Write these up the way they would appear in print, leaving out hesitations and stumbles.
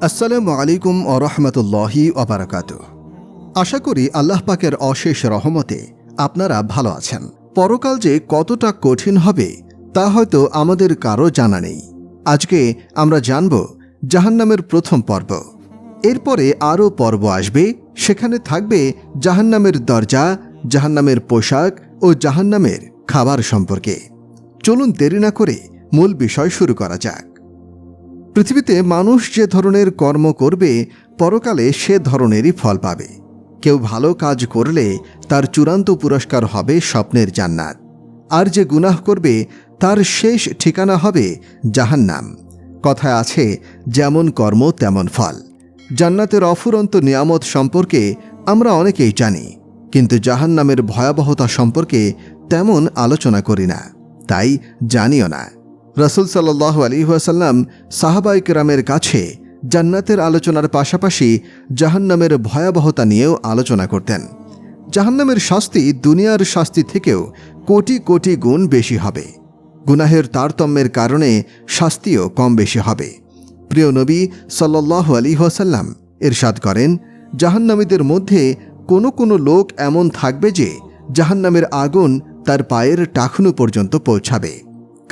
আসসালামু আলাইকুম ওয়া রাহমাতুল্লাহি ওয়া বারাকাতুহু। আশা করি আল্লাহ পাকের অশেষ রহমতে আপনারা ভালো আছেন। পরকাল যে কতটা কঠিন হবে তা হয়তো আমাদের কারো জানা নেই। আজকে আমরা জানব জাহান্নামের প্রথম পর্ব। এরপরে আরও পর্ব আসবে, সেখানে থাকবে জাহান্নামের দরজা, জাহান্নামের পোশাক ও জাহান্নামের খাবার সম্পর্কে। চলুন দেরি না করে মূল বিষয় শুরু করা যাক। পৃথিবীতে মানুষ যে ধরনের কর্ম করবে পরকালে সে ধরনেরই ফল পাবে। কেউ ভালো কাজ করলে তার চূড়ান্ত পুরস্কার হবে স্বপ্নের জান্নাত, আর যে গুনাহ করবে তার শেষ ঠিকানা হবে জাহান্নাম। কথায় আছে, যেমন কর্ম তেমন ফল। জান্নাতের অফুরন্ত নিয়ামত সম্পর্কে আমরা অনেকেই জানি, কিন্তু জাহান্নামের ভয়াবহতা সম্পর্কে তেমন আলোচনা করি না, তাই জানিও না। রাসূল সাল্লাল্লাহু আলাইহি ওয়াসাল্লাম সাহাবায়ে কেরামের কাছে জান্নাতের আলোচনার পাশাপাশি জাহান্নামের ভয়াবহতা নিয়েও আলোচনা করতেন। জাহান্নামের শাস্তি দুনিয়ার শাস্তি থেকেও কোটি কোটি গুণ বেশি হবে। গুনাহের তারতম্যের কারণে শাস্তিও কম বেশি হবে। প্রিয় নবী সাল্লাল্লাহু আলাইহি ওয়াসাল্লাম ইরশাদ করেন, জাহান্নামীদের মধ্যে কোনো কোনো লোক এমন থাকবে যে জাহান্নামের আগুন তার পায়ের টাখনু পর্যন্ত পৌঁছাবে,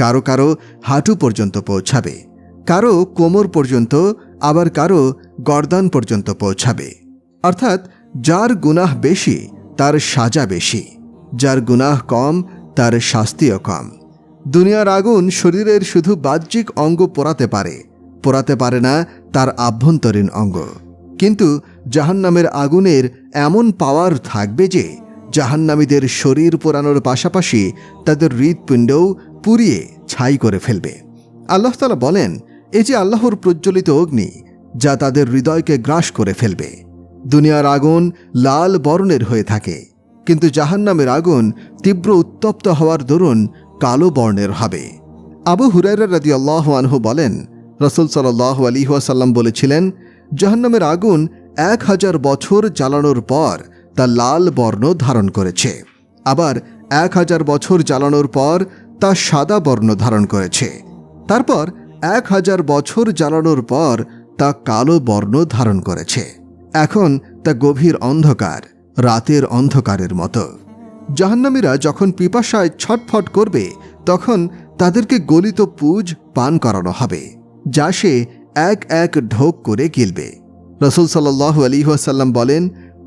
কারো কারো হাঁটু পর্যন্ত পৌঁছাবে, কারো কোমর পর্যন্ত, আবার কারো গর্দান পর্যন্ত পৌঁছাবে। অর্থাৎ যার গুনাহ বেশি তার সাজা বেশি, যার গুনাহ কম তার শাস্তিও কম। দুনিয়ার আগুন শরীরের শুধু বাহ্যিক অঙ্গ পোড়াতে পারে না তার আভ্যন্তরীণ অঙ্গ। কিন্তু জাহান্নামের আগুনের এমন পাওয়ার থাকবে যে জাহান্নামীদের শরীর পোড়ানোর পাশাপাশি তাদের হৃৎপিণ্ডও পুড়িয়ে ছাই করে ফেলবে। আল্লাহ তাআলা বলেন, এই যে আল্লাহর প্রজ্বলিত অগ্নি, যা তাদের হৃদয়কে গ্রাস করে ফেলবে। দুনিয়ার আগুন লাল বর্ণের হয়ে থাকে, কিন্তু জাহান্নামের আগুন তীব্র উত্তপ্ত হওয়ার দরুন কালো বর্ণের হবে। আবু হুরায়রা রাদিয়াল্লাহু আনহু বলেন, রাসূল সাল্লাল্লাহু আলাইহি ওয়াসাল্লাম বলেছিলেন, জাহান্নামের আগুন 1000 বছর জ্বালানোর পর তা লাল বর্ণ ধারণ করেছে, আবার 1000 বছর জ্বালানোর পর তা সাদা বর্ণ ধারণ করেছে, তারপর 1000 বছর জ্বালানোর পর তা কালো বর্ণ ধারণ করেছে। এখন তা গভীর অন্ধকার, রাতের অন্ধকারের মতো। জাহান্নামীরা যখন পিপাসায় ছটফট করবে তখন তাদেরকে গলিত পুজ পান করানো হবে, যা সে এক এক ঢোক করে গিলবে। রাসূল সাল্লাল্লাহু আলাইহি ওয়াসাল্লাম বলেন,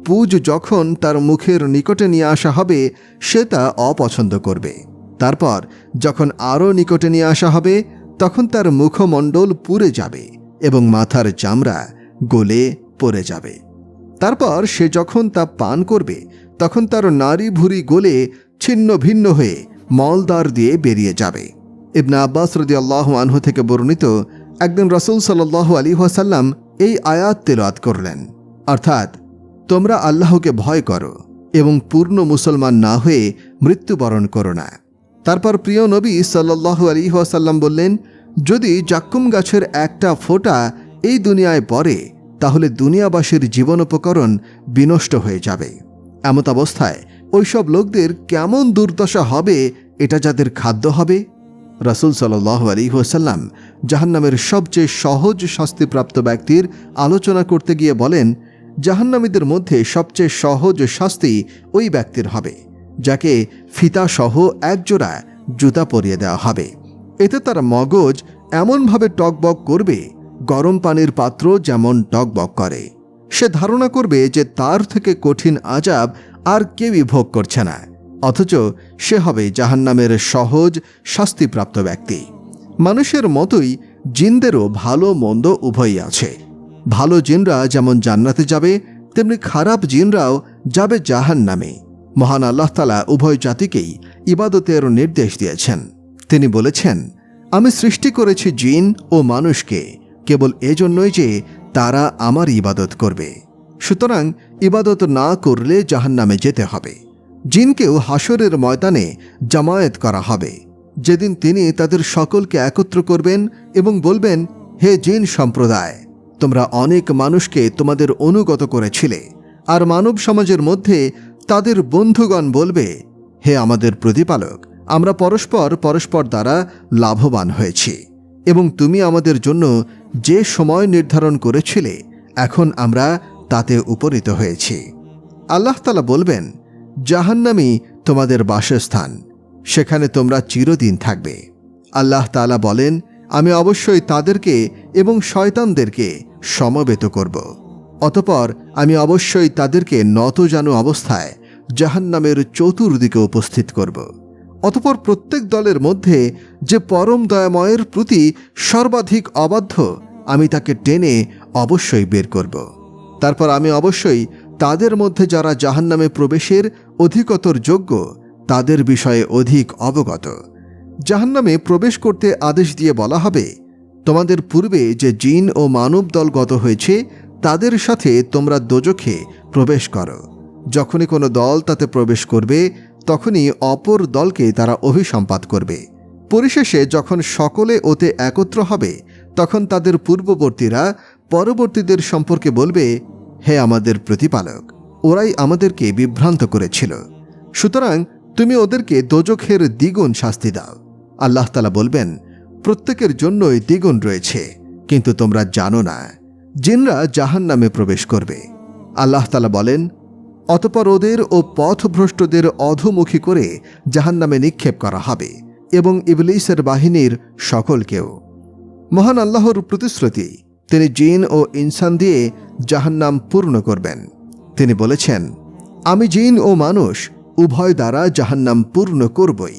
পুজ যখন তার মুখের নিকটে নিয়ে আসা হবে সে তা অপছন্দ করবে। তারপর যখন আরও নিকটে নিয়ে আসা হবে তখন তার মুখমণ্ডল পুড়ে যাবে এবং মাথার চামড়া গলে পড়ে যাবে। তারপর সে যখন তা পান করবে তখন তার নাড়ি ভুঁড়ি গলে ছিন্ন ভিন্ন হয়ে মলদ্বার দিয়ে বেরিয়ে যাবে। ইবনে আব্বাস রাদিয়াল্লাহু আনহু থেকে বর্ণিত, একদিন রাসূল সাল্লাল্লাহু আলাইহি ওয়াসাল্লাম এই আয়াত তেলাওয়াত করলেন, অর্থাৎ তোমরা আল্লাহকে ভয় করো এবং পূর্ণ মুসলমান না হয়ে মৃত্যুবরণ করো না। তারপর প্রিয় নবী সাল্লাল্লাহু আলাইহি ওয়াসাল্লাম বললেন, যদি জাক্কুম গাছের একটা ফোঁটা এই দুনিয়ায় পড়ে তাহলে দুনিয়াবাসীর জীবনোপকরণ বিনষ্ট হয়ে যাবে। এমত অবস্থায় ওইসব লোকদের কেমন দুর্দশা হবে এটা যাদের খাদ্য হবে। রাসূল সাল্লাল্লাহু আলাইহি ওয়াসাল্লাম জাহান্নামের সবচেয়ে সহজ শাস্তিপ্রাপ্ত ব্যক্তির আলোচনা করতে গিয়ে বলেন, জাহান্নামীদের মধ্যে সবচেয়ে সহজ শাস্তি ওই ব্যক্তির হবে যাকে ফিতাসহ একজোড়া জুতা পরিয়ে দেওয়া হবে। এতে তার মগজ এমনভাবে টকবক করবে গরম পানির পাত্র যেমন টকবক করে। সে ধারণা করবে যে তার থেকে কঠিন আযাব আর কেউই ভোগ করছে না, অথচ সে হবে জাহান্নামের সহজ শাস্তিপ্রাপ্ত ব্যক্তি। মানুষের মতোই জিনদেরও ভালো মন্দ উভয়ই আছে। ভালো জিনরা যেমন জান্নাতে যাবে, তেমনি খারাপ জিনরাও যাবে জাহান্নামে। মহান আল্লাহ তাআলা উভয় জাতিকেই ইবাদতের নির্দেশ দিয়েছেন। তিনি বলেছেন, আমি সৃষ্টি করেছি জিন ও মানুষকে কেবল এজন্যই যে তারা আমার ইবাদত করবে। সুতরাং ইবাদত না করলে জাহান্নামে যেতে হবে। জিনকেও হাসরের ময়দানে জামায়াত করা হবে, যেদিন তিনি তাদের সকলকে একত্র করবেন এবং বলবেন, হে জিন সম্প্রদায়, তোমরা অনেক মানুষকে তোমাদের অনুগত করেছিলে, আর মানব সমাজের মধ্যে তাদের বন্ধুগণ বলবে, হে আমাদের প্রতিপালক, আমরা পরস্পর দ্বারা লাভবান হয়েছি এবং তুমি আমাদের জন্য যে সময় নির্ধারণ করেছিলে এখন আমরা তাতে উপনীত হয়েছি। আল্লাহ তাআলা বলবেন, জাহান্নামই তোমাদের বাসস্থান, সেখানে তোমরা চিরদিন থাকবে। আল্লাহ তাআলা বলেন, আমি অবশ্যই তাদেরকে এবং শয়তানদেরকে সমবেত করব। অতঃপর আমি অবশ্যই তাদেরকে নতজানু অবস্থায় জাহান্নামের চতুর্দিকে উপস্থিত করব। অতঃপর প্রত্যেক দলের মধ্যে যে পরম দয়াময়ের প্রতি সর্বাধিক অবাধ্য, আমি তাকে টেনে অবশ্যই বের করব। তারপর আমি অবশ্যই তাদের মধ্যে যারা জাহান্নামে প্রবেশের অধিকতর যোগ্য, তাদের বিষয়ে অধিক অবগত। জাহান্নামে প্রবেশ করতে আদেশ দিয়ে বলা হবে, তোমাদের পূর্বে যে জিন ও মানব দল গত হয়েছে তাদের সাথে তোমরা দোজখে প্রবেশ করো। যখনই কোনো দল তাতে প্রবেশ করবে তখনই অপর দলকে তারা অভিসম্পাত করবে। পরিশেষে যখন সকলে ওতে একত্র হবে তখন তাদের পূর্ববর্তীরা পরবর্তীদের সম্পর্কে বলবে, হে আমাদের প্রতিপালক, ওরাই আমাদেরকে বিভ্রান্ত করেছিল, সুতরাং তুমি ওদেরকে দোজখের দ্বিগুণ শাস্তি দাও। আল্লাহ তাআলা বলবেন, প্রত্যেকের জন্যই দ্বিগুণ রয়েছে, কিন্তু তোমরা জানো না। জিনরা জাহান্নামে প্রবেশ করবে। আল্লাহ তাআলা বলেন, অতঃপর ওদের ও পথভ্রষ্টদের অধোমুখী করে জাহান্নামে নিক্ষেপ করা হবে এবং ইবলীসের বাহিনীর সকলকেও। মহান আল্লাহর প্রতিশ্রুতি, তিনি জিন ও ইনসান দিয়ে জাহান্নাম পূর্ণ করবেন। তিনি বলেছেন, আমি জিন ও মানুষ উভয় দ্বারা জাহান্নাম পূর্ণ করবই।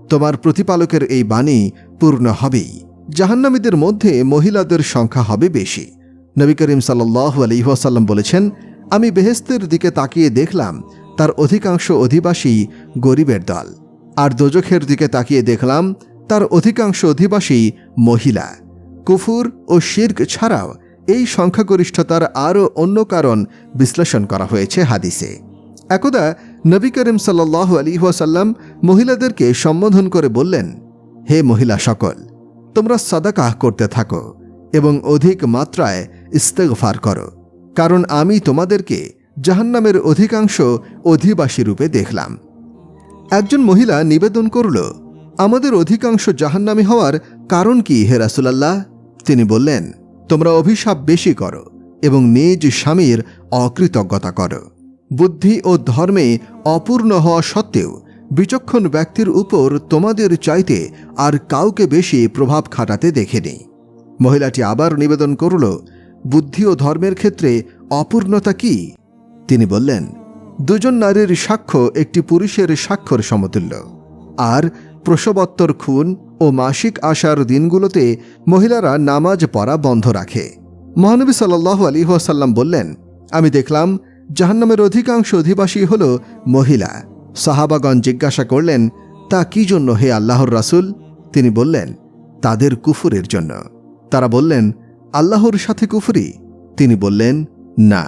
তোমার প্রতিপালকের এই বাণী পূর্ণ হবেই। জাহান্নামীদের মধ্যে মহিলাদের সংখ্যা হবে বেশি। নবী করিম সাল্লাল্লাহু আলাইহি ওয়াসাল্লাম বলেছেন, আমি বেহেশতের দিকে তাকিয়ে দেখলাম তার অধিকাংশ অধিবাসী গরিবের দল, আর দোজখের দিকে তাকিয়ে দেখলাম তার অধিকাংশ অধিবাসী মহিলা। কুফুর ও শিরক ছাড়াও এই সংখ্যাগরিষ্ঠতার আরও অন্য কারণ বিশ্লেষণ করা হয়েছে হাদিসে। একদা নবী করিম সাল্লাল্লাহু আলাইহি ওয়াসাল্লাম মহিলাদেরকে সম্বোধন করে বললেন, হে মহিলা সকল, তোমরা সাদাকাহ করতে থাকো এবং অধিক মাত্রায় ইস্তেগফার করো, কারণ আমি তোমাদেরকে জাহান্নামের অধিকাংশ অধিবাসী রূপে দেখলাম। একজন মহিলা নিবেদন করল, আমাদের অধিকাংশ জাহান্নামী হওয়ার কারণ কি হে রাসূলুল্লাহ? তিনি বললেন, তোমরা অভিশাপ বেশি করো এবং নিজ স্বামীর অকৃতজ্ঞতা করো। বুদ্ধি ও ধর্মে অপূর্ণ হওয়া সত্ত্বেও বিচক্ষণ ব্যক্তির উপর তোমাদের চাইতে আর কাউকে বেশি প্রভাব খাটাতে দেখেনি। মহিলাটি আবার নিবেদন করল, বুদ্ধি ও ধর্মের ক্ষেত্রে অপূর্ণতা কি? তিনি বললেন, দুজন নারীর সাক্ষ্য একটি পুরুষের সাক্ষ্যর সমতুল্য। আর প্রসবোত্তর খুন ও মাসিক আসার দিনগুলোতে মহিলারা নামাজ পড়া বন্ধ রাখে। মহানবী সাল্লাল্লাহু আলাইহি ওয়াসাল্লাম বললেন, আমি দেখলাম জাহান্নামের অধিকাংশ অধিবাসী হল মহিলা। সাহাবাগণ জিজ্ঞাসা করলেন, তা কি জন্য হে আল্লাহর রাসূল? তিনি বললেন, তাদের কুফুরের জন্য। তারা বললেন, আল্লাহর সাথে কুফরি? তিনি বললেন, না,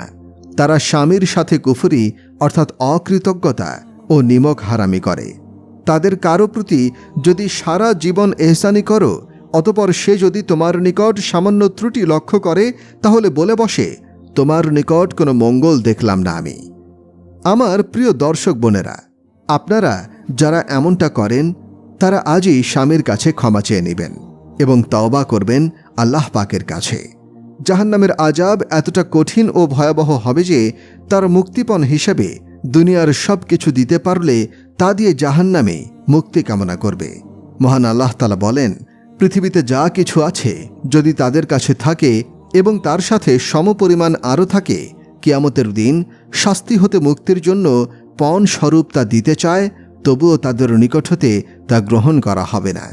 তারা স্বামীর সাথে কুফরি অর্থাৎ অকৃতজ্ঞতা ও নিমক হারামি করে। তাদের কারো প্রতি যদি সারা জীবন এহসানি করো, অতপর সে যদি তোমার নিকট সামান্য ত্রুটি লক্ষ্য করে তাহলে বলে বসে, তোমার নিকট কোনো মঙ্গল দেখলাম না আমি। আমার প্রিয় দর্শক বোনেরা, আপনারা যারা এমনটা করেন তারা আজই স্বামীর কাছে ক্ষমা চেয়ে নেবেন এবং তওবা করবেন আল্লাহ পাকের কাছে। জাহান্নামের আযাব এতটা কঠিন ও ভয়াবহ হবে যে তার মুক্তিপণ হিসেবে দুনিয়ার সব কিছু দিতে পারলে তা দিয়ে জাহান্নামে মুক্তি কামনা করবে। মহান আল্লাহ তাআলা বলেন, পৃথিবীতে যা কিছু আছে যদি তাদের কাছে থাকে এবং তার সাথে সমপরিমাণ আরও থাকে, কিয়ামতের দিন শাস্তি হতে মুক্তির জন্য পণ স্বরূপ তা দিতে চায়, তবুও তাদের নিকট হতে তা গ্রহণ করা হবে না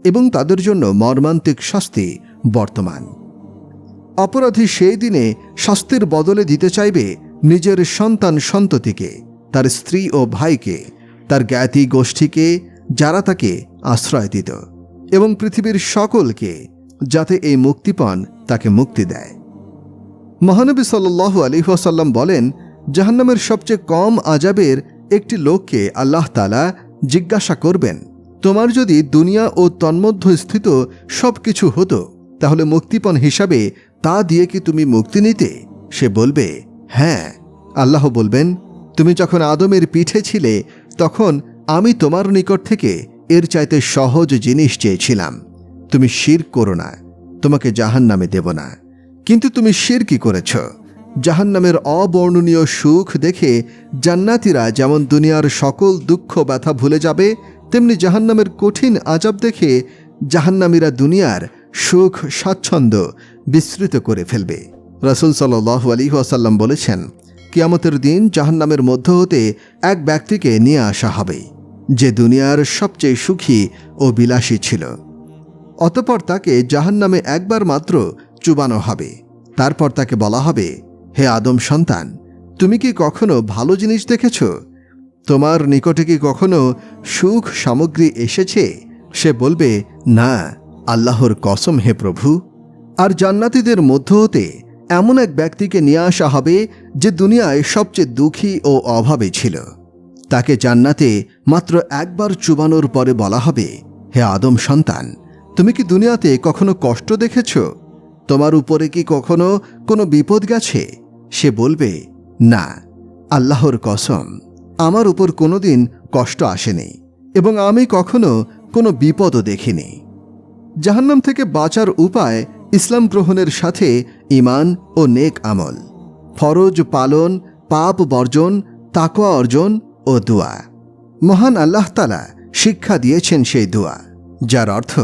এবং তাদের জন্য মর্মান্তিক শাস্তি বর্তমান। অপরাধী সেই দিনে শাস্তির বদলে দিতে চাইবে নিজের সন্তান সন্ততিকে, তার স্ত্রী ও ভাইকে, তার জ্ঞাতি গোষ্ঠীকে যারা তাকে আশ্রয় দিত, এবং পৃথিবীর সকলকে, যাতে এই মুক্তিপণ তাকে মুক্তি দেয়। মহানবী সাল্লাল্লাহু আলাইহি ওয়াসাল্লাম বলেন, জাহান্নামের সবচেয়ে কম আযাবের একটি লোককে আল্লাহ তাআলা জিজ্ঞাসা করবেন, তোমার যদি দুনিয়া ও তন্মধ্যে স্থিত সব কিছু হতো তাহলে মুক্তিপণ হিসাবে তা দিয়ে কি তুমি মুক্তি নিতে? সে বলবে, হ্যাঁ। আল্লাহ বলবেন, তুমি যখন আদমের পিঠে ছিলে তখন আমি তোমার নিকট থেকে এর চাইতে সহজ জিনিস চেয়েছিলাম, তুমি শিরক করো না। তোমাকে জাহান্নামে দেব না। কিন্তু তুমি শিরকি করেছ। জাহান্নামের অবর্ণনীয় সুখ দেখে জান্নাতীরা যেমন দুনিয়ার সকল দুঃখ ব্যথা ভুলে যাবে, তেমনি জাহান্নামের কঠিন আযাব দেখে জাহান্নামীরা দুনিয়ার সুখ স্বাচ্ছন্দ্য বিস্মৃত করে ফেলবে। রাসূল সাল্লাল্লাহু আলাইহি ওয়াসাল্লাম বলেছেন, কিয়ামতের দিন জাহান্নামের মধ্য হতে এক ব্যক্তিকে নিয়ে আসা হবে, যে দুনিয়ার সবচেয়ে সুখী ও বিলাসী ছিল। অতঃপর তাকে জাহান্নামে একবার মাত্র চুবানো হবে। তারপর তাকে বলা হবে, হে আদম সন্তান, তুমি কি কখনো ভালো জিনিস দেখেছ? তোমার নিকটে কি কখনো সুখ সামগ্রী এসেছে? সে বলবে, না, আল্লাহর কসম হে প্রভু। আর জান্নাতীদের মধ্য হতে এমন এক ব্যক্তিকে নিয়ে আসা হবে যে দুনিয়ায় সবচেয়ে দুঃখী ও অভাবে ছিল। তাকে জান্নাতে মাত্র একবার চুবানোর পরে বলা হবে, হে আদম সন্তান, তুমি কি দুনিয়াতে কখনো কষ্ট দেখেছ? তোমার উপরে কি কখনো কোনো বিপদ গেছে? সে বলবে, না, আল্লাহর কসম, আমার উপর কোনোদিন কষ্ট আসেনি এবং আমি কখনো কোনো বিপদও দেখিনি। জাহান্নাম থেকে বাঁচার উপায় ইসলাম গ্রহণের সাথে ঈমান ও নেক আমল, ফরজ পালন, পাপ বর্জন, তাকওয়া অর্জন ও দোয়া। মহান আল্লাহ তাআলা শিক্ষা দিয়েছেন সেই দোয়া, যার অর্থ,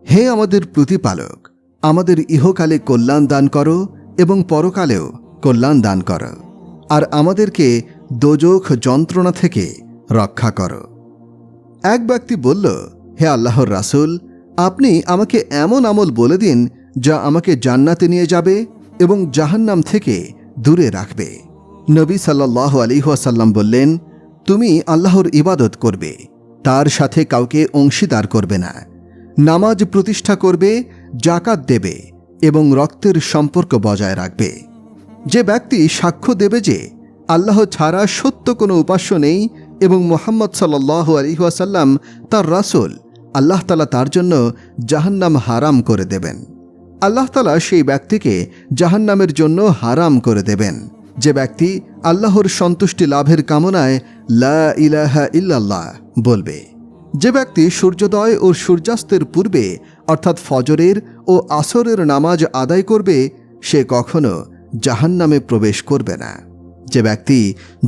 হে আমাদের প্রতিপালক, আমাদের ইহকালে কল্যাণ দান করো এবং পরকালেও কল্যাণ দান করো, আর আমাদেরকে দোজখ যন্ত্রণা থেকে রক্ষা করো। এক ব্যক্তি বলল, হে আল্লাহর রাসূল, আপনি আমাকে এমন আমল বলে দিন যা আমাকে জান্নাতে নিয়ে যাবে এবং জাহান্নাম থেকে দূরে রাখবে। নবী সাল্লাল্লাহু আলাইহি ওয়াসাল্লাম বললেন, তুমি আল্লাহর ইবাদত করবে, তার সাথে কাউকে অংশীদার করবে না, নামাজ প্রতিষ্ঠা করবে, জাকাত দেবে এবং রক্তের সম্পর্ক বজায় রাখবে। যে ব্যক্তি সাক্ষ্য দেবে যে আল্লাহ ছাড়া সত্য কোনো উপাস্য নেই এবং মুহাম্মদ সাল্লাল্লাহু আলাইহি ওয়াসাল্লাম তার রাসূল, আল্লাহ তাআলা তার জন্য জাহান্নাম হারাম করে দেবেন। আল্লাহ তাআলা সেই ব্যক্তিকে জাহান্নামের জন্য হারাম করে দেবেন যে ব্যক্তি আল্লাহর সন্তুষ্টি লাভের কামনায় লা ইলাহা ইল্লাল্লাহ বলবে। যে ব্যক্তি সূর্যোদয় ও সূর্যাস্তের পূর্বে অর্থাৎ ফজরের ও আসরের নামাজ আদায় করবে, সে কখনো জাহান্নামে প্রবেশ করবে না। যে ব্যক্তি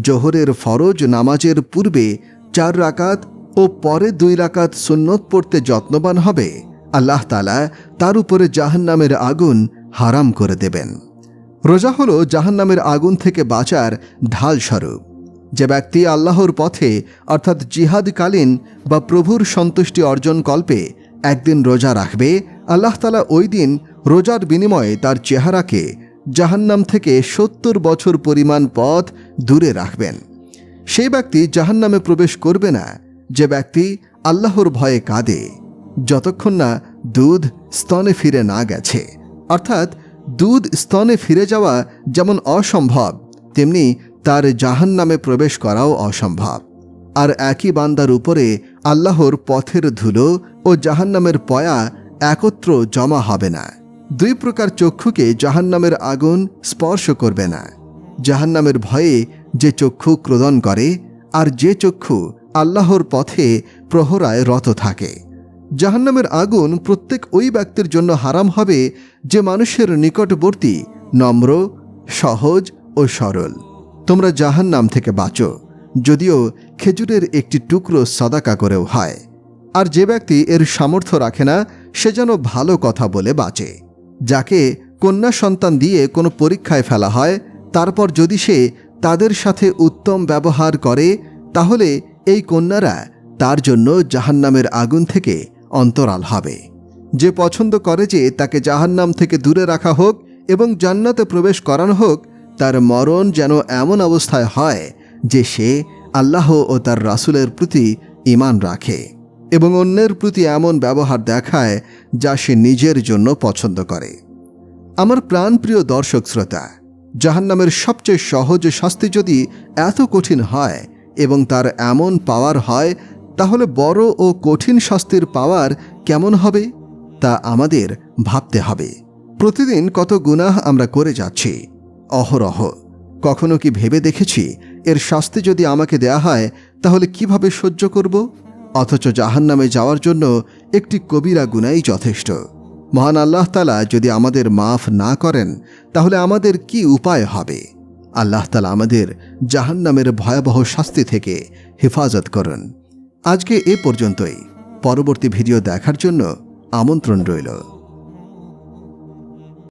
জোহরের ফরজ নামাজের পূর্বে 4 রাকাত ও পরে 2 রাকাত সুন্নত পড়তে যত্নবান হবে, আল্লাহ তাআলা তার উপরে জাহান্নামের আগুন হারাম করে দেবেন। রোজা হলো জাহান্নামের আগুন থেকে বাঁচার ঢাল স্বরূপ। যে ব্যক্তি আল্লাহর পথে অর্থাৎ জিহাদকালীন বা প্রভুর সন্তুষ্টি অর্জন কল্পে একদিন রোজা রাখবে, আল্লাহ তাআলা ওই দিন রোজার বিনিময়ে তার চেহারাকে জাহান্নাম থেকে 70 বছর পরিমাণ পথ দূরে রাখবেন। সেই ব্যক্তি জাহান্নামে প্রবেশ করবে না যে ব্যক্তি আল্লাহর ভয়ে কাঁদে যতক্ষণ না দুধ স্তনে ফিরে না গেছে। অর্থাৎ দুধ স্তনে ফিরে যাওয়া যেমন অসম্ভব, তেমনি তার জাহান্নামে প্রবেশ করাও অসম্ভব। আর একই বান্দার উপরে আল্লাহর পথের ধুলো ও জাহান্নামের পয়া একত্র জমা হবে না। 2 প্রকার চক্ষুকে জাহান্নামের আগুন স্পর্শ করবে না। জাহান্নামের ভয়ে যে চক্ষু ক্রোধন করে আর যে চক্ষু আল্লাহর পথে প্রহরায় রত থাকে। জাহান্নামের আগুন প্রত্যেক ওই ব্যক্তির জন্য হারাম হবে যে মানুষের নিকটবর্তী, নম্র, সহজ ও সরল। তোমরা জাহান্নাম থেকে বাঁচো, যদিও খেজুরের একটি টুকরো সদাকা করেও হয়। আর যে ব্যক্তি এর সামর্থ্য রাখে না, সে যেন ভালো কথা বলে বাঁচে। যাকে কন্যা সন্তান দিয়ে কোনো পরীক্ষায় ফেলা হয়, তারপর যদি সে তাদের সাথে উত্তম ব্যবহার করে, তাহলে এই কন্যারা তার জন্য জাহান্নামের আগুন থেকে অন্তরাল হবে। যে পছন্দ করে যে তাকে জাহান্নাম থেকে দূরে রাখা হোক এবং জান্নাতে প্রবেশ করানো হোক, তার মরণ যেন এমন অবস্থায় হয় যে সে আল্লাহ ও তার রাসূলের প্রতি ঈমান রাখে এবং অন্যের প্রতি এমন ব্যবহার দেখায় যা সে নিজের জন্য পছন্দ করে। আমার প্রাণপ্রিয় দর্শক শ্রোতা, জাহান্নামের সবচেয়ে সহজ শাস্তি যদি এত কঠিন হয় এবং তার এমন পাওয়ার হয়, তাহলে বড় ও কঠিন শাস্তির পাওয়ার কেমন হবে তা আমাদের ভাবতে হবে। প্রতিদিন কত গুনাহ আমরা করে যাচ্ছি অহরহ। কখনো কি ভেবে দেখেছি এর শাস্তি যদি আমাকে দেয়া হয় তাহলে কিভাবে সহ্য করব? অথচ জাহান্নামে যাওয়ার জন্য একটি কবিরা গুনাহই যথেষ্ট। মহান আল্লাহ তাআলা যদি আমাদের মাফ না করেন তাহলে আমাদের কি উপায় হবে? আল্লাহ তাআলা আমাদের জাহান্নামের ভয়াবহ শাস্তি থেকে হেফাজত করুন। আজকে এ পর্যন্তই। পরবর্তী ভিডিও দেখার জন্য আমন্ত্রণ রইল।